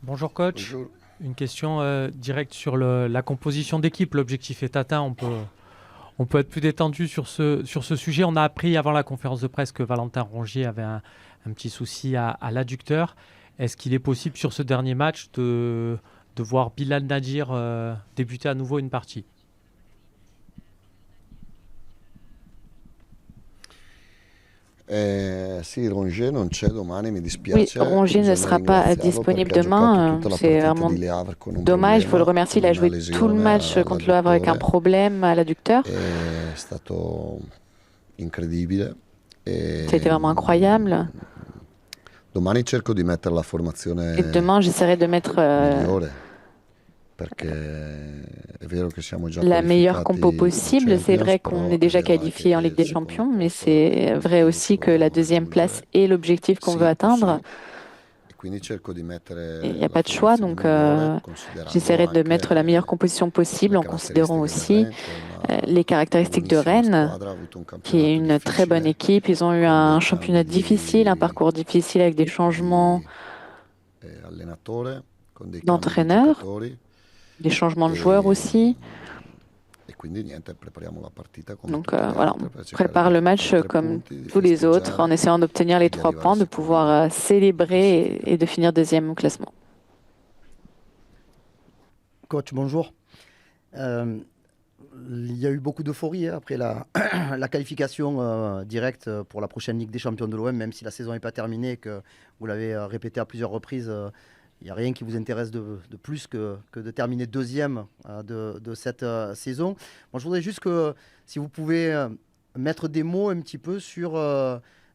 Bonjour coach, Bonjour. une question directe sur la composition d'équipe. L'objectif est atteint, on peut être plus détendu sur ce sujet. On a appris avant la conférence de presse que Valentin Rongier avait un petit souci à l'adducteur. Est-ce qu'il est possible sur ce dernier match de voir Bilal Nadir débuter à nouveau une partie? Sì, Rongier non c'è domani, mi Oui, dispiace, Rongier ne bisogna sera pas ringraziarlo disponible perché ha giocato demain. tutta la C'est partita vraiment di Le Havre con un dommage. Il faut le problema, remercier. con Il a una joué tout le lesione match contre le Havre avec un all'adduttore, problème à l'adducteur. è stato incredibile. C'était vraiment incroyable. Domani cerco di mettere la Et formazione demain, j'essaierai de mettre migliore, perché è vero che siamo già la meilleure qualificati compo in possible. C'est Champions, vrai qu'on però est è déjà vero anche qualifié en che Ligue il des secondo Champions, mais posto c'est è vrai l'obiettivo che aussi que la vogliamo deuxième place raggiungere, est l'objectif qu'on veut sì o atteindre. sì. E quindi cerco di Et il mettere n'y a la pas de choix, formazione donc migliore, considerando j'essaierai de mettre la meilleure anche composition possible le en considérant caratteristiche del aussi Rennes, che è una les caractéristiques de buonissima Rennes, squadra, ha avuto un qui est campionato une très bonne difficile, équipe. Ils ont eu con un dei championnat cambi difficile, un parcours difficile avec des changements di allenatore, con dei cambi di d'entraîneur, giocatori des changements de joueurs e, aussi. e quindi niente, prepariamo la partita come Donc tutte le voilà, altre on per cercare prépare le di match fare tre comme punti, di tous les autres, en festeggiare essayant d'obtenir e les di 3 arrivare points, de sicuri in pouvoir célébrer classifica. et de finir deuxième au classement. Coach, bonjour. Il y a eu beaucoup d'euphorie après la qualification directe pour la prochaine Ligue des Champions de l'OM, même si la saison n'est pas terminée, que vous l'avez répété à plusieurs reprises. Il n'y a rien qui vous intéresse de plus que de terminer deuxième de cette saison. Moi, je voudrais juste que, si vous pouvez mettre des mots un petit peu sur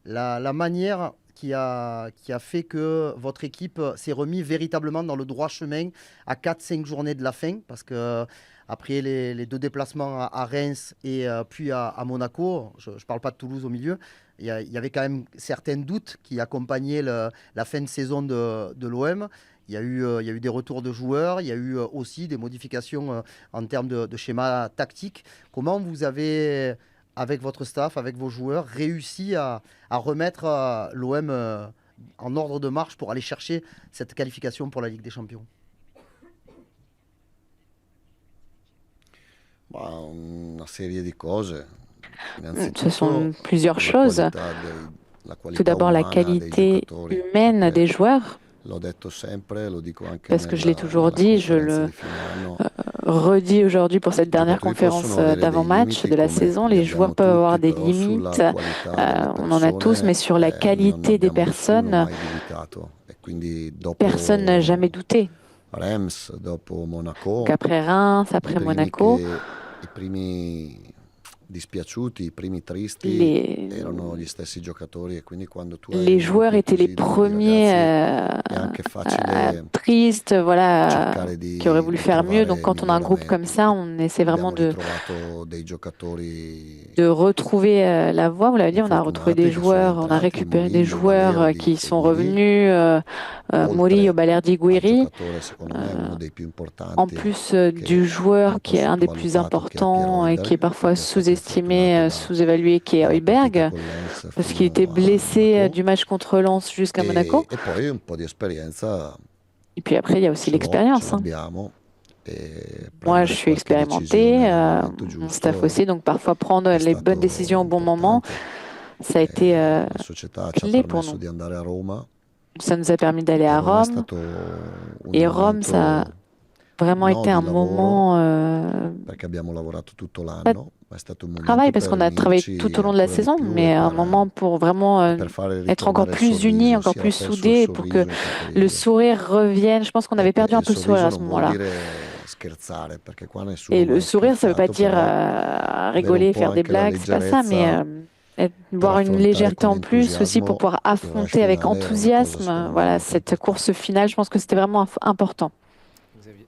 la manière qui a fait que votre équipe s'est remis véritablement dans le droit chemin à 4-5 journées de la fin, parce que après les deux déplacements à Reims et puis à Monaco, je ne parle pas de Toulouse au milieu, il y avait quand même certains doutes qui accompagnaient la fin de saison de l'OM. Il y a eu des retours de joueurs, il y a eu aussi des modifications en termes de schéma tactique. Comment vous avez, avec votre staff, avec vos joueurs, réussi à remettre l'OM en ordre de marche pour aller chercher cette qualification pour la Ligue des Champions? Una serie di cose. Ce sont Innanzitutto plusieurs la choses. la Tout qualità d'abord, la umana dei qualité giocatori, humaine des perché joueurs, l'ho detto sempre, lo dico anche parce que je l'ai toujours nella dit, je conferenza le di fine anno, redis aujourd'hui pour cette i dernière giocatori conférence possono avere dei d'avant-match limiti de la come saison. li Les joueurs abbiamo peuvent avoir tutti, des però limites, sulla qualità delle on en a tous, mais persone sur la non qualité des abbiamo nessuno personnes, mai dubitato. E quindi personne n'a jamais dopo douté. Reims, dopo Donc Monaco, après Reims, i après primi, Monaco, i primi dispiaciuti, i primi tristi les, erano gli stessi giocatori e quindi quando tu hai les un joueurs gruppo étaient les così di premiers ragazzi è anche facile tristes, voilà, cercare qui auraient voulu di faire mieux. Donc trovare quand on a un groupe comme miglioramenti ça, e on essaie vraiment abbiamo ritrovato dei giocatori de retrouver la voie. Vous l'avez dit, on a retrouvé des infortunati che sono joueurs, on a rientrati, récupéré des Murillo, joueurs Balerdi qui e sont Guiri, revenus, Murillo, oltre Balerdi, al Guiri. giocatore secondo me uno dei più En importanti plus che du joueur un po' qui est un des plus sottovalutato, che è Pierre importants et qui est Højbjerg, parfois perché è stato sous-estimé, infortunato sous-évalué, qui est dalla partita Højbjerg, con Lens parce qu'il était fino a blessé Monaco du match contre Lens jusqu'à Monaco. e poi un po' di esperienza Et puis après, il y a aussi ce l'expérience. l'abbiamo e Moi, je prendere suis qualche expérimentée, decisione al momento mon staff giusto aussi, donc parfois prendre è les bonnes décisions au stato bon moment, importante. ça a été La società ci ha clé pour permesso nous. di andare a Roma Ça nous a permis d'aller e à Roma è Rome. stato un Et Rome, ça a momento vraiment no été di un lavoro moment perché abbiamo lavorato tutto pas de l'anno, ma è stato un travail momento parce per qu'on a travaillé tout unirci au long de la ancora di saison, più mais un moment pour vraiment e per fare être encore ritornare il plus unis, sorriso encore sia plus sul soudés, pour que sorriso in quel le periodo. sourire revienne. Je pense qu'on avait perdu E un il peu le sourire sorriso à ce non vuol moment-là. dire scherzare, perché qua Et nessuno le mai ha sourire, ça veut pas scherzato, dire però avere un rigoler, po' faire des anche la blagues, c'est pas ça, mais leggerezza per voir une affrontare légèreté con en plus aussi pour entusiasmo pouvoir il rush affronter avec finale era una cosa enthousiasme, secondo me voilà, molto cette importante. course finale. Je pense que c'était vraiment important. Xavier.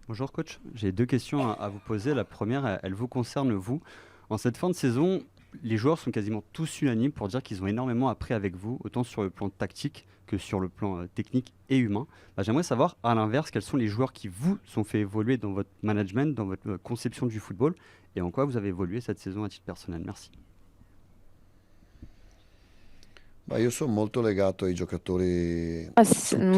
Bonjour coach, j'ai deux questions à vous poser. La première, elle vous concerne vous. En cette fin de saison, les joueurs sont quasiment tous unanimes pour dire qu'ils ont énormément appris avec vous, autant sur le plan tactique que sur le plan technique et humain. J'aimerais savoir, à l'inverse, quels sont les joueurs qui vous ont fait évoluer dans votre management, dans votre conception du football, et en quoi vous avez évolué cette saison à titre personnel. Merci. Ma io sono molto legato ai giocatori, Moi,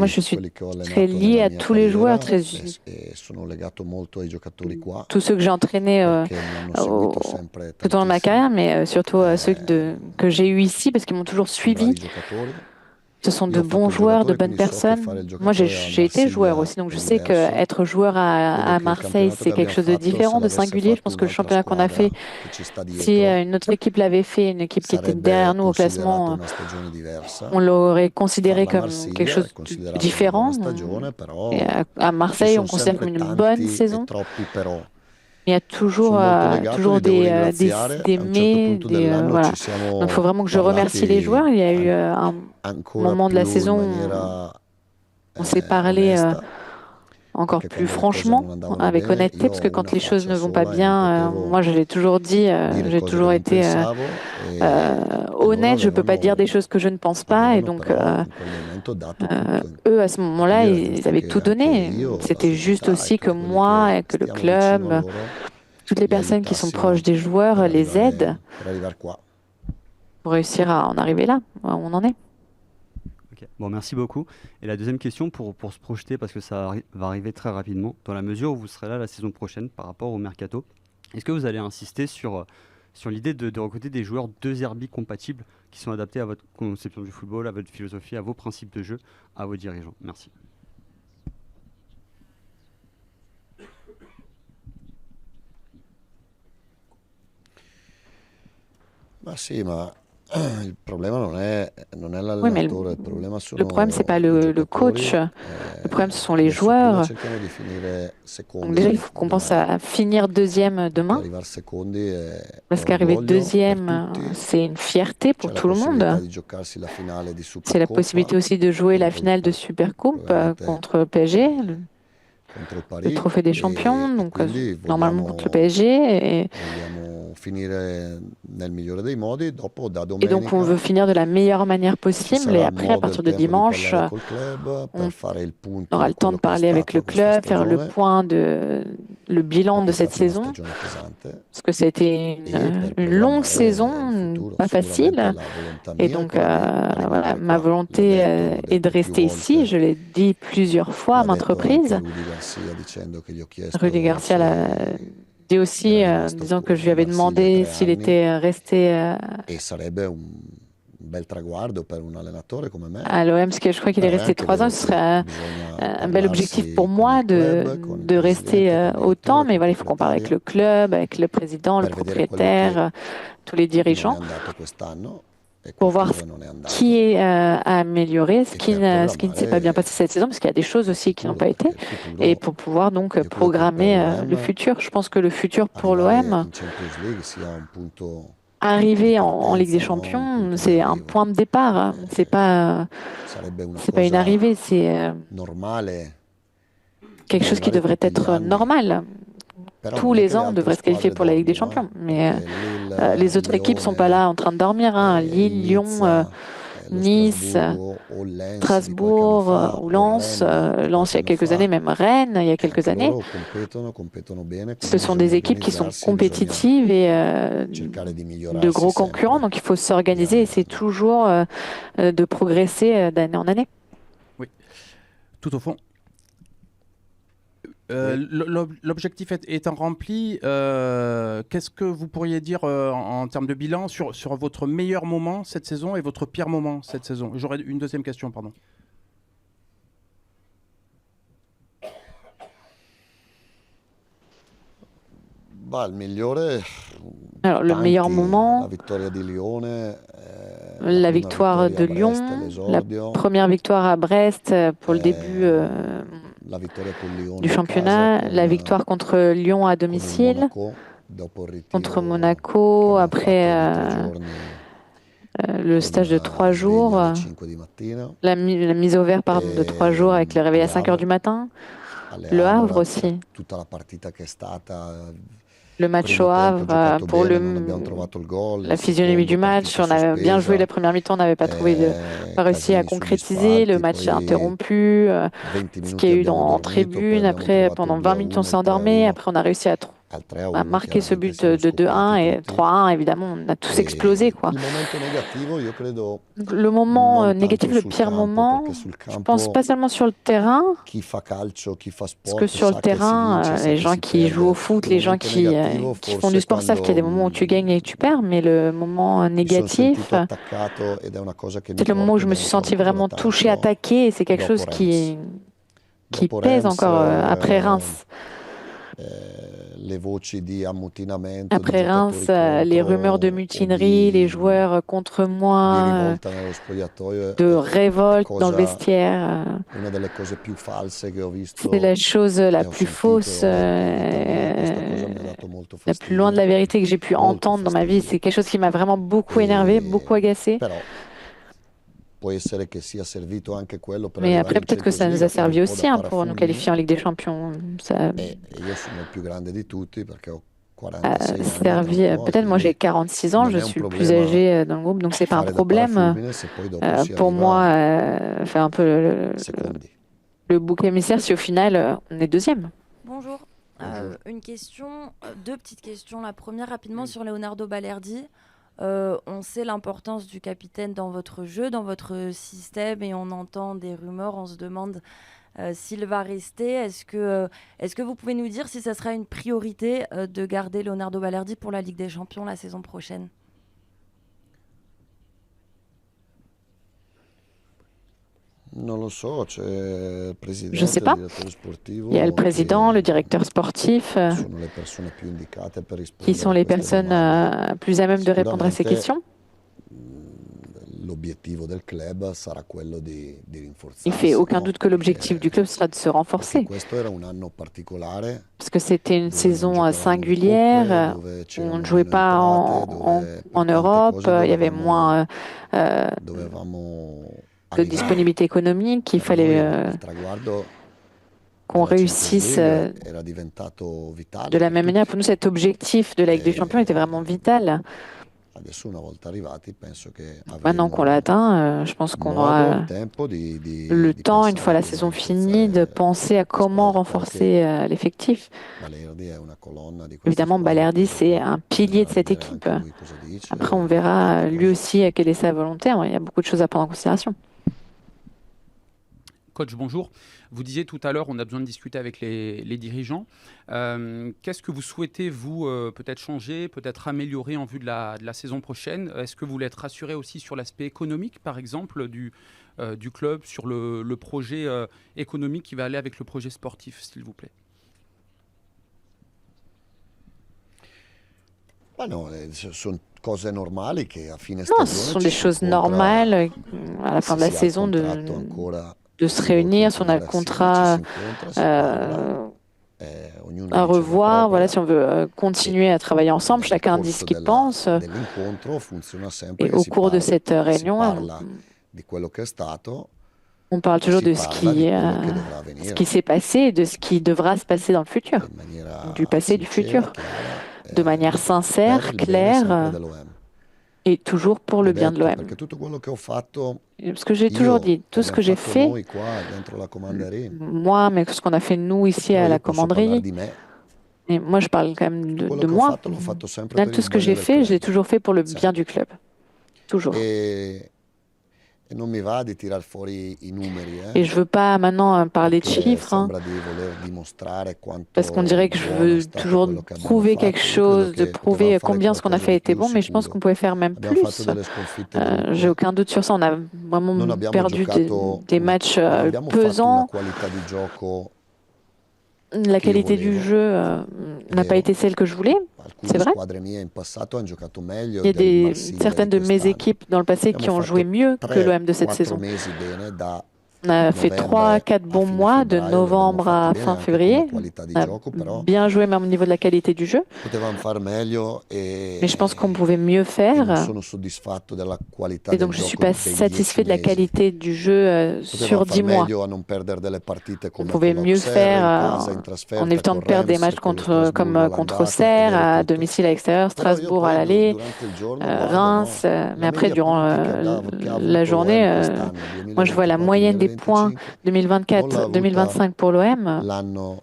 je tutti suis quelli che ho très allenato liée nella à mia tous les joueurs, carriera e sono legato molto ai giocatori qua tous ceux que j'ai entraînés perché mi hanno seguito sempre tout au long de ma tantissimo, carrière, mais surtout ceux que j'ai eus ici parce qu'ils m'ont toujours sono suivi. bravi giocatori. Ce sont Io de ho fatto bons il joueurs, de giocatore, bonnes quindi so che fare personnes. il Moi, giocatore a j'ai été joueur Marsiglia aussi, donc è je sais diverso. qu'être joueur Credo à che il Marseille, campionato c'est che quelque abbiamo chose de fatto, se différent, de l'avesse singulier. Je pense fatto que le un'altra championnat qu'on a squadra fait, che ci sta si dietro, une autre équipe l'avait fait, une équipe qui était derrière sarebbe nous au considerato classement, una stagione diversa. on l'aurait considéré Farla a comme quelque Marsiglia chose è de considerato una buona différent. stagione, Et però à ci Marseille, on sono considère sempre comme une bonne tanti e saison. troppi però. Il y a Sono molto legato, toujours li devo ringraziare. des A un certo mais, punto dell'anno voilà. ci Donc, il faut siamo vraiment que je remercie les parlati joueurs. Il y a eu un ancora moment de la più in saison maniera on s'est parlé onesta, encore perché plus quando le cose non franchement, andavano avec bene, honnêteté, io parce ho que quand una les choses faccia ne vont pas sola e non bien, potevo moi je l'ai toujours dit, dire j'ai cose che toujours non été pensavo honnête, loro je peux pas dire des choses que je ne pense pas, et avevano donc però in quel momento dato tutto. eux à ce E quindi moment-là, era ils giusto avaient che tout anche donné. io, la C'était juste società e aussi que tutti quelli moi et che que le stiamo vicino a club, loro toutes les li personnes qui sont proches aiutassimo des joueurs les aident per arrivare qua. pour réussir à en arriver là, où on en est. Ok. Bon, merci beaucoup. Et la deuxième question pour se projeter, parce que ça va arriver très rapidement, dans la mesure où vous serez là la saison prochaine par rapport au mercato, est-ce que vous allez insister sur l'idée de recruter des joueurs de Zerbi compatibles qui sont adaptés à votre conception du football, à votre philosophie, à vos principes de jeu, à vos dirigeants? Merci. Ma sì, ma il problema non è Oui, mais l'allenatore, il problema le problème, c'est sono pas i le coach, giocatori. le problème, ce sont les Nel futuro joueurs. cerchiamo di finire Donc secondi déjà, il faut qu'on pense domani, à finir deuxième perché demain, arrivare secondi è parce un qu'arriver orgoglio per deuxième, tutti. c'est une fierté C'è pour la tout le possibilità monde. di giocarsi la finale di C'est la Supercoppa possibilité aussi de jouer la contro finale de Supercoupe probabilmente contre PSG, contro il le Paris trophée des champions, e donc quindi normalement contre le PSG. vogliamo finire nel migliore dei modi. Dopo da Et donc on veut domenica finir de la meilleure manière ci possible. Et sarà après, à modo e partir de tempo di dimanche, parlare col club on per fare il punto aura di le temps de quello che è parler avec le stata questa club, faire le stagione, point le bilan de perché è cette stata una saison, stagione pesante, parce que ça a été e per une longue programmare il saison, futuro. pas Sicuramente facile. la volontà Et mia è donc quella di voilà, rimanere ma qua. volonté L'ho est de detto più rester ici. Je volte, l'ai dit plusieurs fois à l'ha maintes detto anche reprises. Rudy Garcia dicendo che gli ho Rudy chiesto Garcia l'a se dit aussi, era rimasto disant que je lui a avais Marsiglia demandé 3 s'il anni, était resté e sarebbe un bel traguardo per un allenatore come me. à l'OM, parce que je crois qu'il est Però è resté anche 3 ans. vero Ce serait che bisogna un bel objectif pour parlarsi con moi il club, con il de rester presidente, con il autant, direttore, mais col voilà, il faut qu'on parle avec proprietario, le club, avec le président, le per vedere quello propriétaire, che tous les non è dirigeants, andato quest'anno e pour quel voir che non è qui andato, est à améliorer, e per ce qui ne s'est pas bien passé programmare cette saison, parce qu'il y a des choses il aussi qui n'ont futuro, pas été, perché il et futuro pour pouvoir donc io credo che per programmer le l'OM futur. Je pense que le futur pour arrivare l'OM, in Champions League sia un punto di arriver en Ligue des partenza, non un Champions, punto di c'est un arrivo. point de départ. Sarebbe una C'est pas une cosa arrivée, c'est normale quelque chose qui arrivare devrait tutti gli être anni, normal. però Tous non è les che le ans, on altre devrait se qualifier squadre pour la Ligue des dormono, Champions. Mais perché lì les il autres équipes sont pas là Lione en train de dormir, hein. e il Lille, Lyon, Nizza, lo Nice, Strasburgo o Lens di qualche anno Strasbourg fa ou o Lens, Rennes di Lens il qualche y a anno quelques années, fa, même Rennes il y a e quelques anche années. loro competono bene, Ce quindi sont bisogna des équipes qui sont organizzarsi, bisogna compétitives et cercare di de migliorarsi gros concurrents, sempre donc il faut di s'organiser anno et in c'est anno. toujours de progresser d'année en année. Oui, tout au fond. Oui. L'objectif étant rempli, qu'est-ce que vous pourriez dire en termes de bilan sur votre meilleur moment cette saison et votre pire moment cette saison? J'aurais une deuxième question, pardon. Bah, il migliore, Alors, le meilleur tanti, moment, la vittoria di Lione, la prima victoire vittoria de a Lyon, Brest, la l'esordio, première victoire à Brest pour le début la vittoria con Lione du in championnat, casa, la victoire contre Lyon à con il domicile, Monaco, dopo il contre ritiro che Monaco, abbiamo après fatto di 3 giorni le con stage de 3 sveglia jours, alle 5 di mattina, la mise au vert pardon, de 3 jours avec le réveil à 5 heures du matin, le Havre per aussi. tutta la partita che è stata. Le match Primo au tempo Havre, giocato pour bene, non abbiamo trovato il gol, la il physionomie du secondo match, partita on a bien joué la sospesa, première mi-temps, on n'avait pas réussi à casini sugli concrétiser, le spalti, match est poi interrompu, 20 ce qu'il y minuti a eu abbiamo en dormito, poi tribune, abbiamo après trovato pendant il 20 minutes on 2-1, s'est il endormi, 3-1, après on a réussi à al 3-1 a marqué ce chiaramente but siamo de 2-1 scoppiati et tutti. 3-1, évidemment, on a tous E explosé, quoi. il momento negativo io credo Le moment non négatif, tanto le sul pire campo, moment, perché sul je pense campo pas seulement sur le terrain, chi fa calcio, chi fa parce que sport sur le sa che si terrain, vince, sa les che gens si qui jouent au perde. foot, Il les gens momento negativo qui font du forse sport savent qu'il y a des quando moments où tu gagnes et tu perds, mais le moment mi sono négatif, sentito attaccato ed è una cosa che mi c'est le moment où porto je me suis dentro sentie ancora vraiment touchée, tanto attaquée, et c'est quelque dopo chose Reims. qui Dopo pèse Reims, encore après Reims. le voci di ammutinamento di Après Reims, giocatori les rumeurs de contro o mutinerie, les joueurs contre di moi, rivolta nello spogliatoio de révolte dans le cosa, vestiaire. una delle cose più false che ho visto C'est la chose la e ho plus sentito fausse, e ho letto in vita mia. Questa cosa mi ha dato molto la plus loin de la fastidio, vérité que j'ai pu molto entendre dans ma vie. fastidio. C'est quelque chose qui m'a vraiment beaucoup énervé, beaucoup agacé. Però può essere che sia servito anche quello per Mais arrivare après, in peut-être que ça Champions nous a League come servi un po' aussi da pour nous parafulmine. qualifier en Ligue des Champions. Ça E io sono il più grande di tutti perché ho a 46 anni tra servi. un po', e Peut-être moi j'ai quindi 46 ans, non je è un suis le plus problema âgé dans le groupe, donc c'est pas un fare da problème parafulmine se poi dopo si pour moi arriva faire un peu secondi. le bouc émissaire si au final on est deuxième. Bonjour. Bonjour. Une question, deux petites questions. La première, rapidement, sur Leonardo Balerdi. On sait l'importance du capitaine dans votre jeu, dans votre système, et on entend des rumeurs. On se demande s'il va rester. Est-ce que vous pouvez nous dire si ça sera une priorité de garder Leonardo Balerdi pour la Ligue des Champions la saison prochaine? Non lo so, c'è il presidente, Je sais il pas. direttore sportivo Il y a le président, le che directeur sportif, sono le persone più indicate per qui rispondere sont a les queste personnes domande. plus à même de répondre à ces questions. L'obiettivo del club sarà quello di Il rinforzarsi, fait aucun no? doute que l'objectif du club sera de se Perché renforcer, questo era un anno particolare parce que c'était une dove non saison giocavamo di singulière, coppe, dove où on ne c'erano jouait meno pas entrate, en dove per tante Europe, cose il y avait moins dovevamo de arrivare. disponibilité économique, il Per noi fallait il traguardo qu'on della Champions réussisse League era diventato vitale de la per même manière. tutti. Pour nous, cet objectif de la Ligue des Champions était vraiment vital. Adesso una volta arrivati penso che Maintenant qu'on l'a avremo atteint, je pense qu'on modo, aura tempo di le temps, une pensare fois la come saison finie, de rinforzare penser à la comment squadra, perché renforcer l'effectif. Balerdi è una colonna di questa Évidemment, squadra, Balerdi, poi c'est dopo un pilier de bisognerà cette vedere équipe. anche lui cosa dice, Après, on verra tante lui cose. aussi quelle est sa volonté. Il y a beaucoup de choses à prendre en considération. Coach, bonjour. Vous disiez tout à l'heure, on a besoin de discuter avec les dirigeants. Qu'est-ce que vous souhaitez, vous, peut-être changer, peut-être améliorer en vue de la saison prochaine? Est-ce que vous voulez être rassuré aussi sur l'aspect économique, par exemple, du club, sur le projet économique qui va aller avec le projet sportif, s'il vous plaît? Ma no, sono cose normali che a fine Non, stagione ce sont ci des si choses incontra, normales à la se fin de la si ha il saison contratto ancora de se che vuol réunir, si on a le continuare assieme, ci contrat si incontra, si parla, à ognuno dice la revoir, voilà, propria si on veut continuer à travailler ensemble, nel chacun dit ce corso qu'il pense. dell'incontro funziona sempre Et che au si cours de cette si réunion, parla di quello che è stato on parle e toujours si de ce parla di quello che qui, dovrà ce avvenire qui s'est passé et de ce qui devra se passer dans le futur, in maniera du passé et du sincera, futur, chiara, de manière per sincère, il bene sempre claire dell'OM. et toujours pour le L'ho bien de detto l'OM. perché tutto quello che ho fatto Ce que j'ai toujours io, dit, tout ce abbiamo que j'ai fatto fait, noi qua dentro la commanderie, moi, mais ce qu'on a fait nous ici però à la io posso parlare commanderie, di me. et moi je parle quand même Tutto quello de che ho moi. fatto l'ho fatto sempre Là, per tout il ce que bene j'ai del fait, je l'ai club, toujours fait pour le bien sempre. du club. Toujours. E non mi va di tirar fuori i numeri, Et je veux pas maintenant parler de perché chiffres, hein, sembra di voler dimostrare parce qu'on quanto dirait que je buono è veux stato toujours quello che abbiamo prouver fatto. quelque Io credo chose, de che potevamo prouver fare combien ce qu'on a qualcosa fait di était più bon, mais je pense sicuro. qu'on pouvait faire même Abbiamo plus. fatto delle sconfitte J'ai brutte, aucun doute sur ça. On a non vraiment abbiamo perdu giocato des matchs non abbiamo fatto una pesants. qualità di gioco La che io qualité du volevo, jeu è n'a pas vero. été celle que je voulais, c'est Alcune vrai. squadre mie in passato hanno giocato meglio Il y a del Marsiglia di certaines de mes quest'anno. équipes dans le passé qui Abbiamo ont joué fatto mieux que l'OM de cette 3-4 saison. mesi bene, da On a fait novembre 3-4 a bons fine mois, de febbraio li abbiamo novembre fatti à bene fin anche février. come qualità di On a gioco, però bien joué même au niveau de la qualité du jeu, potevamo far meglio mais je pense qu'on pouvait mieux e non faire. sono soddisfatto della qualità Et del donc, je ne suis gioco pas dei 10 satisfait de la mesi. qualité du jeu Potevamo sur far 10 mois. meglio a non perdere delle partite On come pouvait con mieux l'Auxerre, faire in casa, in en trasferta évitant con de perdre des Reims, matchs con lo comme Strasburgo contre all'andata Auxerre, ed à è tutto. domicile, à l'extérieur, Però io Strasbourg poi à l'aller, durante il giorno guardo, Reims, no, mais la après, media durant punti che ha la avuto journée, l'OM quest'anno, moi je vois la moyenne des points 2024-2025, non l'ha avuta 2024-2025 pour l'OM. l'anno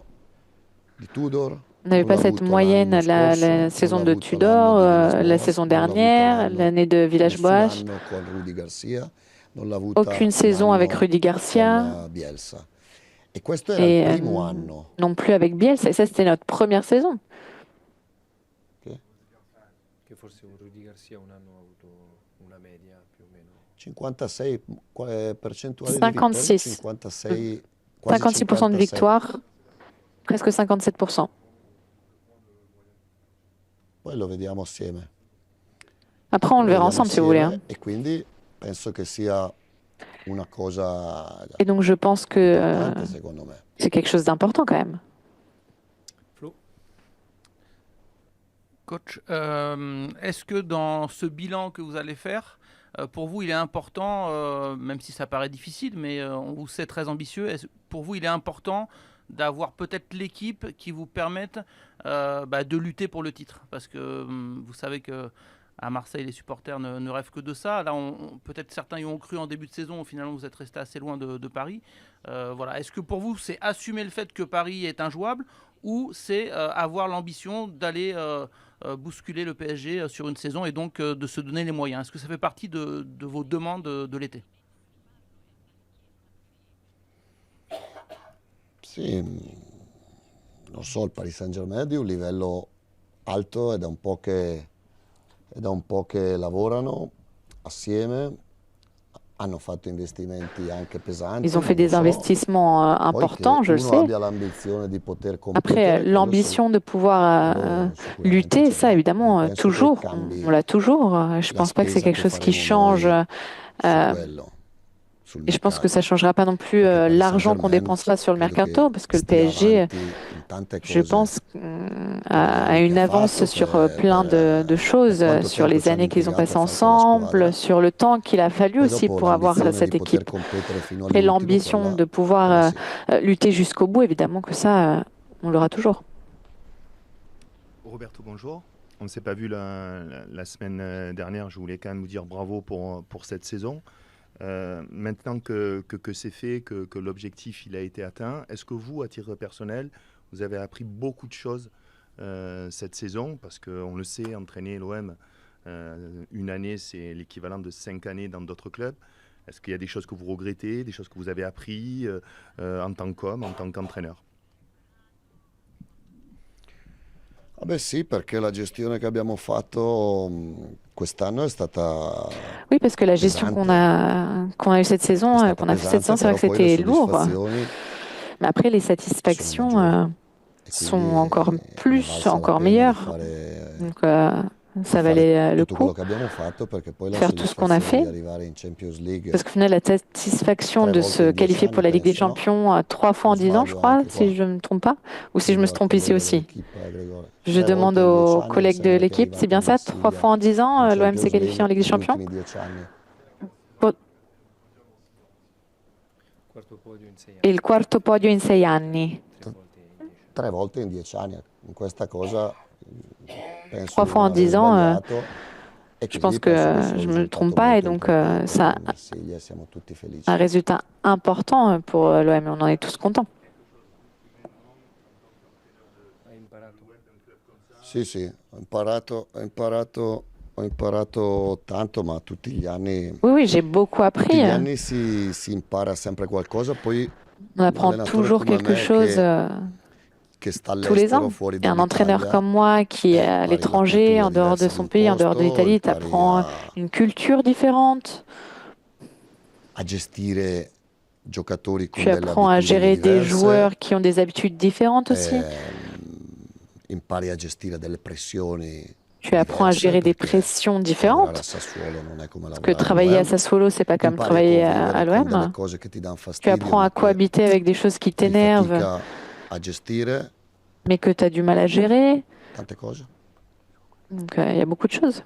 di Tudor, On n'avait Non pas l'ha cette avuto moyenne l'anno la scorso, non saison l'ha de avuto Tudor, l'anno di la Villas-Boas, saison non l'ha avuto dernière, l'année de nessun Villas-Boas. anno con Rudy Garcia, non l'ha avuta Aucune saison avec l'anno Rudy Garcia con Bielsa. E questo era il et primo anno. non plus avec Bielsa. Et ça, c'était notre première saison. Che? Che forse con Rudy Garcia un anno ha avuto una media più o meno. 56 percentuale di vittorie, 56. 56, quasi 56% de 57. victoire, presque 57%. Poi lo vediamo assieme. Après, on le verra ensemble si vous voulez. Hein. E quindi penso che sia una cosa Et donc, je pense que importante secondo me. c'est quelque chose d'important quand même. Flo. Coach, est-ce que dans ce bilan que vous allez faire, pour vous, il est important, même si ça paraît difficile, mais on vous sait très ambitieux, pour vous, il est important d'avoir peut-être l'équipe qui vous permette de lutter pour le titre? Parce que vous savez que à Marseille, les supporters ne rêvent que de ça. Là, peut-être certains y ont cru en début de saison. Finalement, vous êtes resté assez loin de Paris. Voilà. Est-ce que pour vous, c'est assumer le fait que Paris est injouable ou c'est avoir l'ambition d'aller bousculer le PSG sur une saison et donc de se donner les moyens? Est-ce que ça fait partie de vos demandes de l'été? Sì, non so, il Paris Saint-Germain è di un livello alto ed è un po' che lavorano assieme, hanno fatto investimenti anche pesanti. Ils ont fait des investissements importants, je le sais. Après, l'ambition de pouvoir lutter, ça évidemment, toujours, on l'a toujours. Je pense pas que c'est quelque chose qui change. Et je pense que ça ne changera pas non plus l'argent qu'on dépensera sur le mercato, parce que le PSG, je pense, a une avance sur plein de choses, sur les années qu'ils ont passées ensemble, sur le temps qu'il a fallu aussi pour avoir cette équipe. Et l'ambition de pouvoir lutter jusqu'au bout, évidemment que ça, on l'aura toujours. Roberto, bonjour. On ne s'est pas vu la semaine dernière. Je voulais quand même vous dire bravo pour cette saison. Maintenant que c'est fait, que l'objectif il a été atteint, est-ce que vous, à titre personnel, vous avez appris beaucoup de choses cette saison? Parce qu'on le sait, entraîner l'OM, une année, c'est l'équivalent de 5 années dans d'autres clubs. Est-ce qu'il y a des choses que vous regrettez, des choses que vous avez appris en tant qu'homme, en tant qu'entraîneur? Ah beh sì, perché la gestione che abbiamo fatto quest'anno è stata Oui, parce que la gestion qu'on a eu cette saison, qu'on a fait cette saison, c'est vrai que c'était lourd. Mais après, les satisfactions sont encore meilleures. Donc, ça valait le coup faire tout ce qu'on a fait. Parce qu'au final, la satisfaction de se qualifier pour la Ligue des Champions 3 fois en 10 ans, je crois, si je ne me trompe pas, ou si je me trompe ici aussi. Je demande aux collègues de l'équipe, c'est bien ça, 3 fois en 10 ans, l'OM s'est qualifié en Ligue des Champions? Et le quarto podio in 6 anni. 3 volte in 10 anni. In questa cosa penso 3 fois en 10 ans, je pense que je ne me trompe pas, et donc ça a un résultat important pour l'OM, on en est tous contents. Sì, ho imparato tanto, ma tutti gli anni. Oui, j'ai beaucoup appris. Tutti gli anni si impara sempre qualcosa, poi on apprend toujours quelque chose tous les ans. Et un entraîneur comme moi qui est à l'étranger, en dehors de son pays, en dehors de l'Italie, tu apprends une culture différente. Tu apprends à gérer des joueurs qui ont des habitudes différentes aussi. Tu apprends à gérer des pressions différentes. Parce que travailler à Sassuolo, c'est pas comme travailler à l'OM. Tu apprends à cohabiter avec des choses qui t'énervent, mais que tu as du mal à gérer. Donc il y a beaucoup de choses.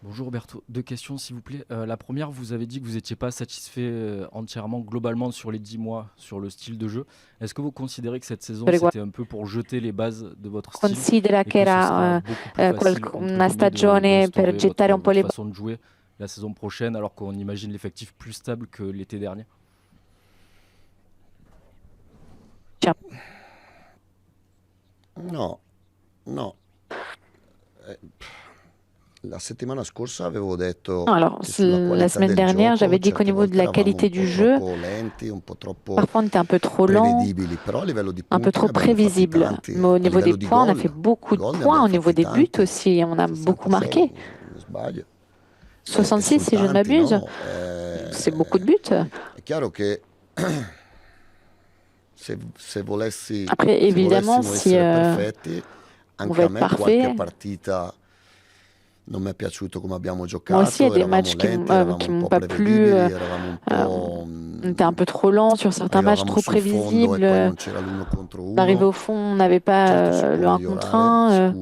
Bonjour Roberto, 2 questions s'il vous plaît. La première, vous avez dit que vous n'étiez pas satisfait entièrement, globalement, sur les 10 mois, sur le style de jeu. Est-ce que vous considérez que cette saison, c'était un peu pour jeter les bases de votre style? Considera che era una stagione per gettare un po' le façon de jouer la saison prochaine, alors qu'on imagine l'effectif plus stable que l'été dernier? No, no. La settimana scorsa avevo detto Alors, la semaine dernière, j'avais dit qu'au niveau de la qualité du jeu, parfois on était un peu trop lent, un peu trop prévisible. Mais au niveau des points, on a fait beaucoup de points. Au niveau des buts aussi, on a beaucoup marqué. 66, si je ne m'abuse. C'est beaucoup de buts. Après, évidemment, si on veut être parfait, moi aussi, il y a des matchs qui m'ont pas plu. On était un peu trop lent sur certains matchs, trop prévisibles. D'arriver au fond, on n'avait pas le 1 contre 1.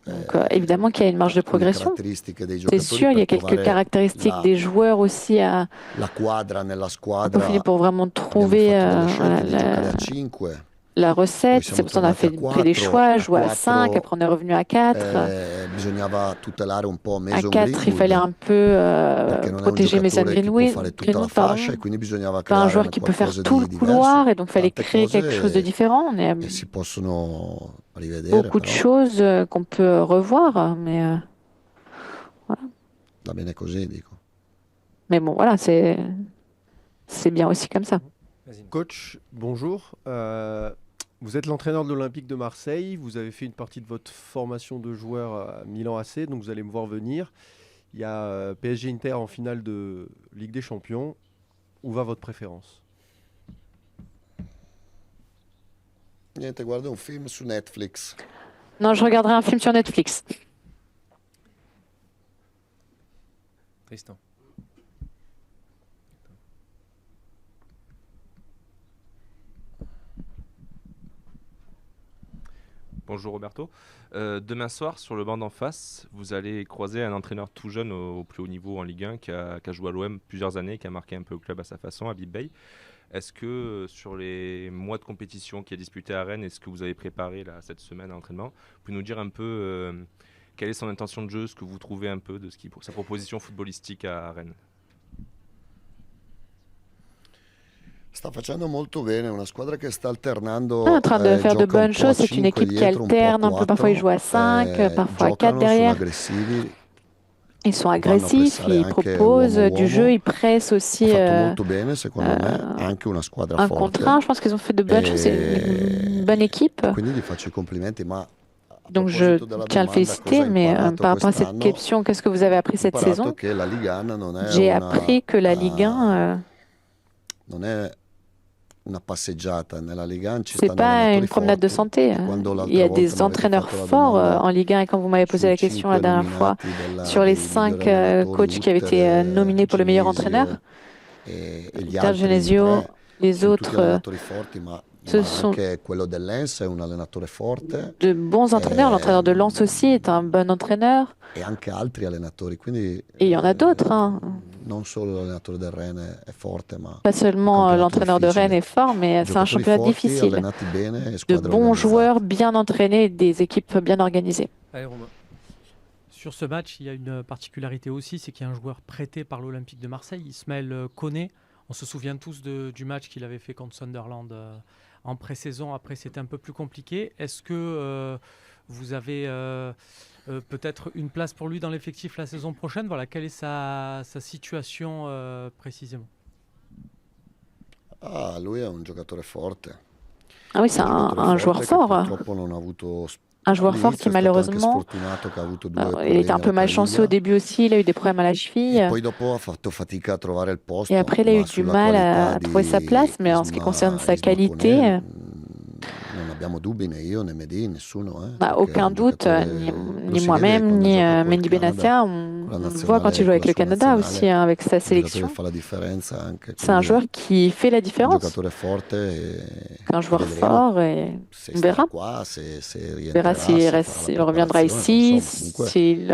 Donc, évidemment qu'il y a une marge de progression. C'est sûr, il y a quelques caractéristiques des joueurs aussi à peaufiner pour vraiment trouver la recette. C'est pour ça qu'on a fait des choix, jouer à 5, après on est revenu à 4. À 4, il fallait un peu protéger Mason Greenwood, pas un joueur qui peut faire tout le couloir, et donc il fallait créer quelque chose de différent. On a beaucoup de choses qu'on peut revoir, mais voilà. Mais bon, voilà, c'est bien aussi comme ça. Coach, bonjour. Vous êtes l'entraîneur de l'Olympique de Marseille. Vous avez fait une partie de votre formation de joueur à Milan AC, donc vous allez me voir venir. Il y a PSG Inter en finale de Ligue des Champions. Où va votre préférence? Niente, guarda un film su Netflix. Non, je regarderai un film sur Netflix. Tristan. Bonjour Roberto. Demain soir, sur le banc d'en face, vous allez croiser un entraîneur tout jeune au plus haut niveau en Ligue 1 qui a joué à l'OM plusieurs années, qui a marqué un peu le club à sa façon, Habib Beye. Est-ce que sur les mois de compétition qu'il a disputé à Rennes, est-ce que vous avez préparé là, cette semaine d'entraînement, vous pouvez nous dire un peu quelle est son intention de jeu, ce que vous trouvez un peu de sa proposition footballistique à Rennes? Sta facendo molto bene, una squadra che sta alternando. On est en train de faire de bonnes choses. C'est une équipe qui alterne un peu. Parfois, ils jouent à 5, parfois à 4 derrière. Ils sont agressifs, ils proposent du jeu, ils pressent aussi un contre 1. Je pense qu'ils ont fait de bonnes choses. C'est une bonne équipe. Donc je tiens à le féliciter, mais par rapport à cette question, qu'est-ce que vous avez appris cette saison? J'ai appris que la Ligue 1... c'est pas une promenade de santé. Il y a des entraîneurs forts en Ligue 1. Et quand vous m'avez posé la question la dernière fois sur les 5 coachs qui avaient été nominés pour le meilleur entraîneur, Pierre Genesio, les autres, ce sont de bons entraîneurs. L'entraîneur de Lens aussi est un bon entraîneur. Et il y en a d'autres. Hein. Pas seulement l'entraîneur de Rennes est fort, mais c'est un championnat difficile. De bons joueurs bien entraînés, des équipes bien organisées. Allez, Romain. Sur ce match, il y a une particularité aussi, c'est qu'il y a un joueur prêté par l'Olympique de Marseille, Ismaël Koné. On se souvient tous du match qu'il avait fait contre Sunderland en pré-saison. Après, c'était un peu plus compliqué. Est-ce que vous avez peut-être une place pour lui dans l'effectif la saison prochaine? Voilà, quelle est sa situation précisément? Lui è un giocatore forte. Ah oui, c'est un joueur fort. Un joueur fort qui malheureusement, il était un peu malchanceux au début aussi, il a eu des problèmes à la cheville. Et après, il a eu du mal à trouver sa place, mais en ce qui concerne sa qualité, aucun doute, ni moi-même, ni Mendy Benatia, on le voit quand il joue avec le Canada aussi, avec sa sélection. C'est un joueur qui fait la différence. Un joueur fort, et on verra. On verra s'il reviendra ici, s'il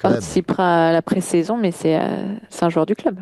participera à la pré-saison, mais c'est un joueur du club.